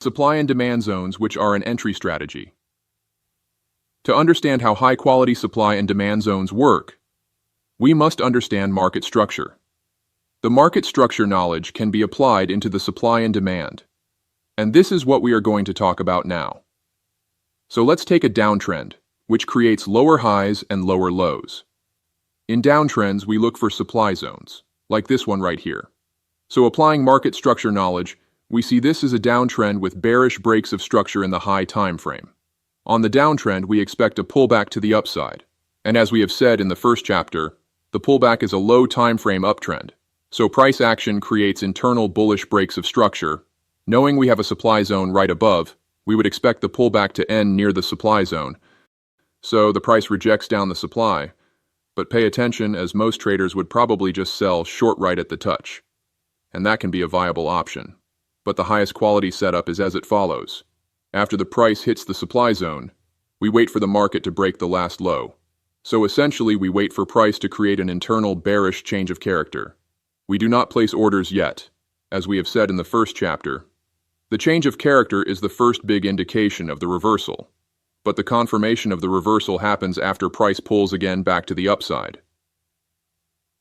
Supply and demand zones, which are an entry strategy. To understand how high-quality supply and demand zones work, we must understand market structure. The market structure knowledge can be applied into the supply and demand, and this is what we are going to talk about now. So let's take a downtrend, which creates lower highs and lower lows. In downtrends, we look for supply zones, like this one right here. So applying market structure knowledge, we see this as a downtrend with bearish breaks of structure in the high time frame. On the downtrend, we expect a pullback to the upside. And as we have said in the first chapter, the pullback is a low time frame uptrend. So price action creates internal bullish breaks of structure. Knowing we have a supply zone right above, we would expect the pullback to end near the supply zone. So the price rejects down the supply. But pay attention, as most traders would probably just sell short right at the touch. And that can be a viable option. But the highest quality setup is as it follows. After the price hits the supply zone, we wait for the market to break the last low. So essentially, we wait for price to create an internal bearish change of character. We do not place orders yet. As we have said in the first chapter, the change of character is the first big indication of the reversal. But the confirmation of the reversal happens after price pulls again back to the upside.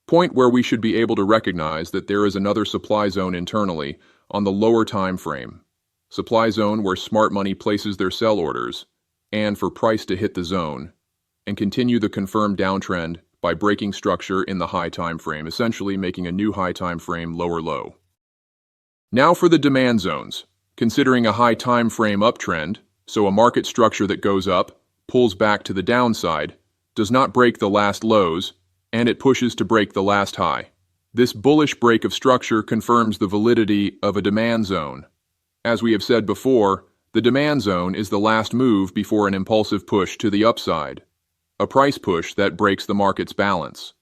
Point where we should be able to recognize that there is another supply zone internally on the lower time frame. Supply zone where smart money places their sell orders, and for price to hit the zone, and continue the confirmed downtrend by breaking structure in the high time frame, essentially making a new high time frame lower low. Now for the demand zones. Considering a high time frame uptrend, so a market structure that goes up, pulls back to the downside, does not break the last lows, and it pushes to break the last high. This bullish break of structure confirms the validity of a demand zone. As we have said before, the demand zone is the last move before an impulsive push to the upside, a price push that breaks the market's balance.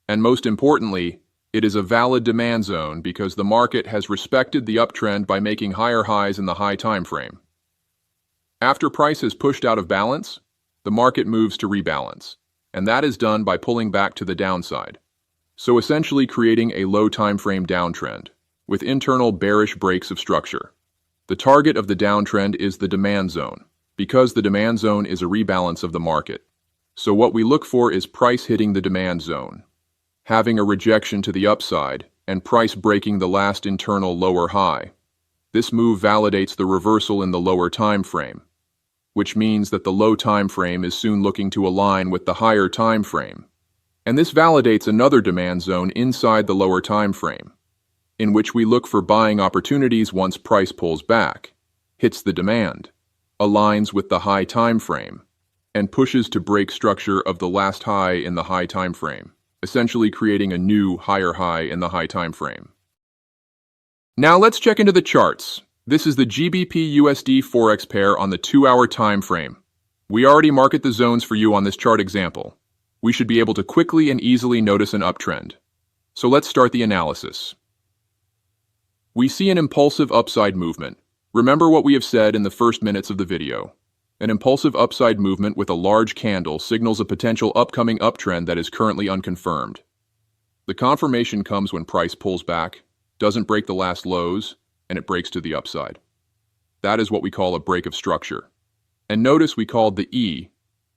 And most importantly, it is a valid demand zone because the market has respected the uptrend by making higher highs in the high time frame. After price is pushed out of balance, the market moves to rebalance, and that is done by pulling back to the downside. So essentially creating a low time frame downtrend, with internal bearish breaks of structure. The target of the downtrend is the demand zone, because the demand zone is a rebalance of the market. So what we look for is price hitting the demand zone, having a rejection to the upside, and price breaking the last internal lower high. This move validates the reversal in the lower time frame, which means that the low time frame is soon looking to align with the higher time frame. And this validates another demand zone inside the lower time frame, in which we look for buying opportunities once price pulls back, hits the demand, aligns with the high time frame, and pushes to break structure of the last high in the high time frame, essentially creating a new higher high in the high time frame. Now let's check into the charts. This is the GBP/USD Forex pair on the 2-hour time frame. We already marked the zones for you on this chart example. We should be able to quickly and easily notice an uptrend. So let's start the analysis. We see an impulsive upside movement. Remember what we have said in the first minutes of the video. An impulsive upside movement with a large candle signals a potential upcoming uptrend that is currently unconfirmed. The confirmation comes when price pulls back, doesn't break the last lows, and it breaks to the upside. That is what we call a break of structure. And notice we called the E,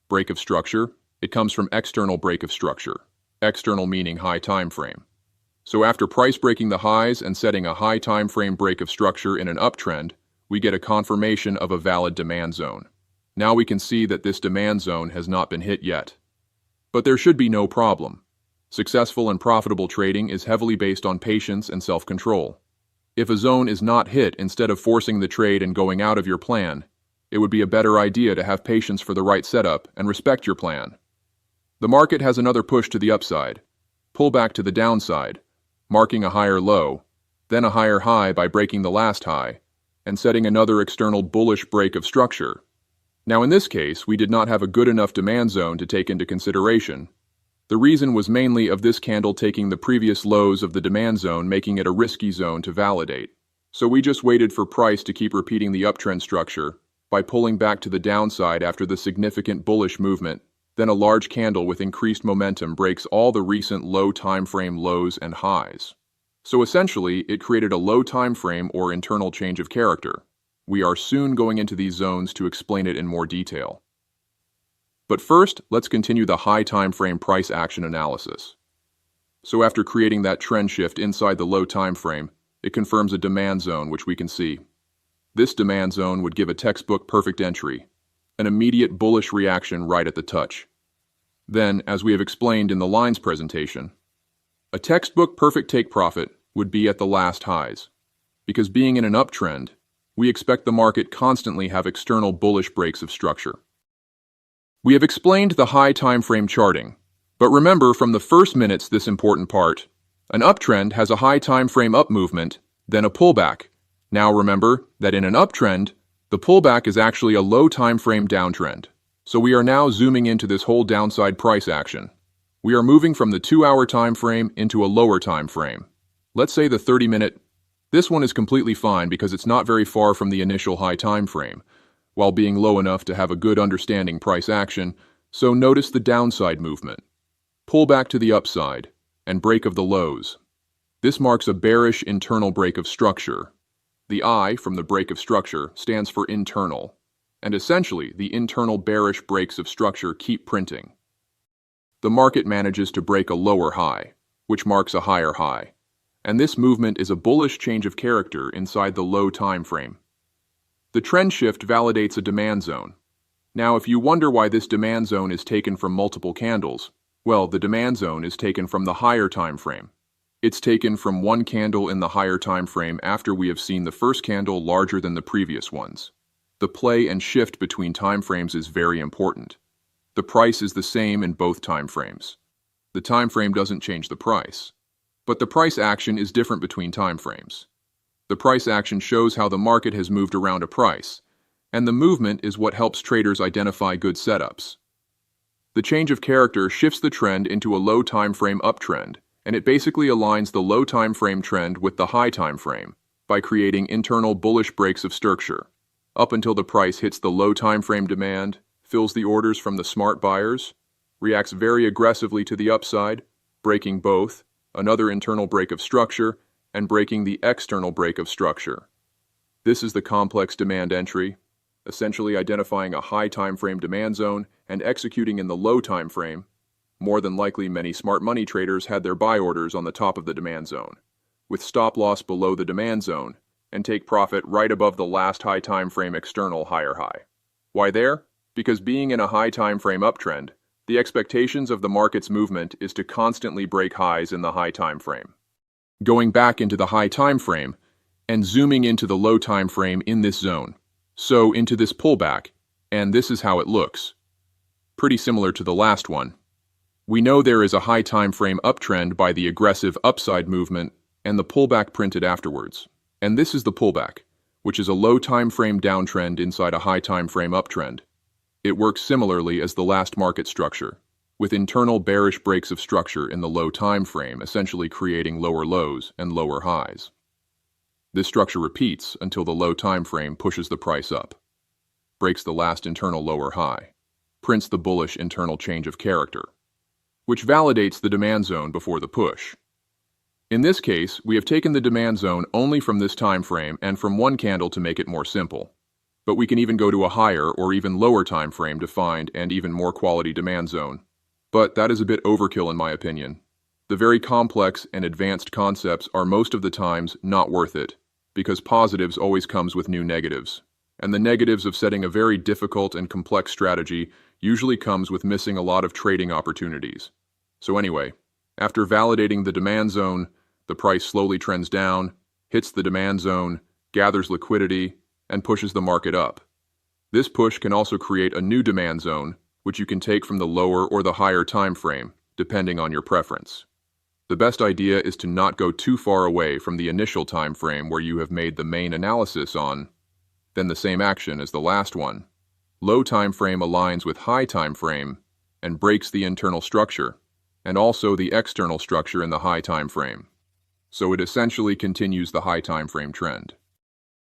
break of structure. It comes from external break of structure, external meaning high time frame. So after price breaking the highs and setting a high time frame break of structure in an uptrend, we get a confirmation of a valid demand zone. Now we can see that this demand zone has not been hit yet. But there should be no problem. Successful and profitable trading is heavily based on patience and self-control. If a zone is not hit, instead of forcing the trade and going out of your plan, it would be a better idea to have patience for the right setup and respect your plan. The market has another push to the upside, pull back to the downside, marking a higher low, then a higher high by breaking the last high, and setting another external bullish break of structure. Now in this case, we did not have a good enough demand zone to take into consideration. The reason was mainly of this candle taking the previous lows of the demand zone, making it a risky zone to validate. So we just waited for price to keep repeating the uptrend structure by pulling back to the downside after the significant bullish movement. Then a large candle with increased momentum breaks all the recent low time frame lows and highs. So essentially, it created a low time frame or internal change of character. We are soon going into these zones to explain it in more detail. But first, let's continue the high time frame price action analysis. So after creating that trend shift inside the low time frame, it confirms a demand zone, which we can see. This demand zone would give a textbook perfect entry, an immediate bullish reaction right at the touch. Then, as we have explained in the lines presentation, a textbook perfect take profit would be at the last highs, because being in an uptrend, we expect the market constantly have external bullish breaks of structure. We have explained the high time frame charting, but remember from the first minutes this important part. An uptrend has a high time frame up movement, then a pullback. Now remember that in an uptrend, the pullback is actually a low time frame downtrend. So we are now zooming into this whole downside price action. We are moving from the 2-hour time frame into a lower time frame. Let's say the 30-minute. This one is completely fine because it's not very far from the initial high time frame, while being low enough to have a good understanding price action, so notice the downside movement. Pull back to the upside, and break of the lows. This marks a bearish internal break of structure. The I from the break of structure stands for internal, and essentially the internal bearish breaks of structure keep printing. The market manages to break a lower high, which marks a higher high, and this movement is a bullish change of character inside the low time frame. The trend shift validates a demand zone. Now, if you wonder why this demand zone is taken from multiple candles, well, the demand zone is taken from the higher time frame. It's taken from one candle in the higher time frame after we have seen the first candle larger than the previous ones. The play and shift between time frames is very important. The price is the same in both time frames. The time frame doesn't change the price, but the price action is different between time frames. The price action shows how the market has moved around a price, and the movement is what helps traders identify good setups. The change of character shifts the trend into a low time frame uptrend, and it basically aligns the low time frame trend with the high time frame by creating internal bullish breaks of structure, up until the price hits the low time frame demand, fills the orders from the smart buyers, reacts very aggressively to the upside, breaking both, another internal break of structure, and breaking the external break of structure. This is the complex demand entry, essentially identifying a high time frame demand zone and executing in the low time frame. More than likely, many smart money traders had their buy orders on the top of the demand zone, with stop loss below the demand zone, and take profit right above the last high time frame external higher high. Why there? Because being in a high time frame uptrend, the expectations of the market's movement is to constantly break highs in the high time frame. Going back into the high time frame and zooming into the low time frame in this zone. So into this pullback, and this is how it looks. Pretty similar to the last one. We know there is a high time frame uptrend by the aggressive upside movement and the pullback printed afterwards. And this is the pullback, which is a low time frame downtrend inside a high time frame uptrend. It works similarly as the last market structure, with internal bearish breaks of structure in the low time frame essentially creating lower lows and lower highs. This structure repeats until the low time frame pushes the price up, breaks the last internal lower high, prints the bullish internal change of character, which validates the demand zone before the push. In this case, we have taken the demand zone only from this time frame and from one candle to make it more simple. But we can even go to a higher or even lower time frame to find an even more quality demand zone. But that is a bit overkill in my opinion. The very complex and advanced concepts are most of the times not worth it, because positives always comes with new negatives. And the negatives of setting a very difficult and complex strategy usually comes with missing a lot of trading opportunities. So anyway, after validating the demand zone, the price slowly trends down, hits the demand zone, gathers liquidity, and pushes the market up. This push can also create a new demand zone, which you can take from the lower or the higher time frame, depending on your preference. The best idea is to not go too far away from the initial time frame where you have made the main analysis on, then the same action as the last one. Low time frame aligns with high time frame and breaks the internal structure, and also the external structure in the high time frame. So it essentially continues the high time frame trend.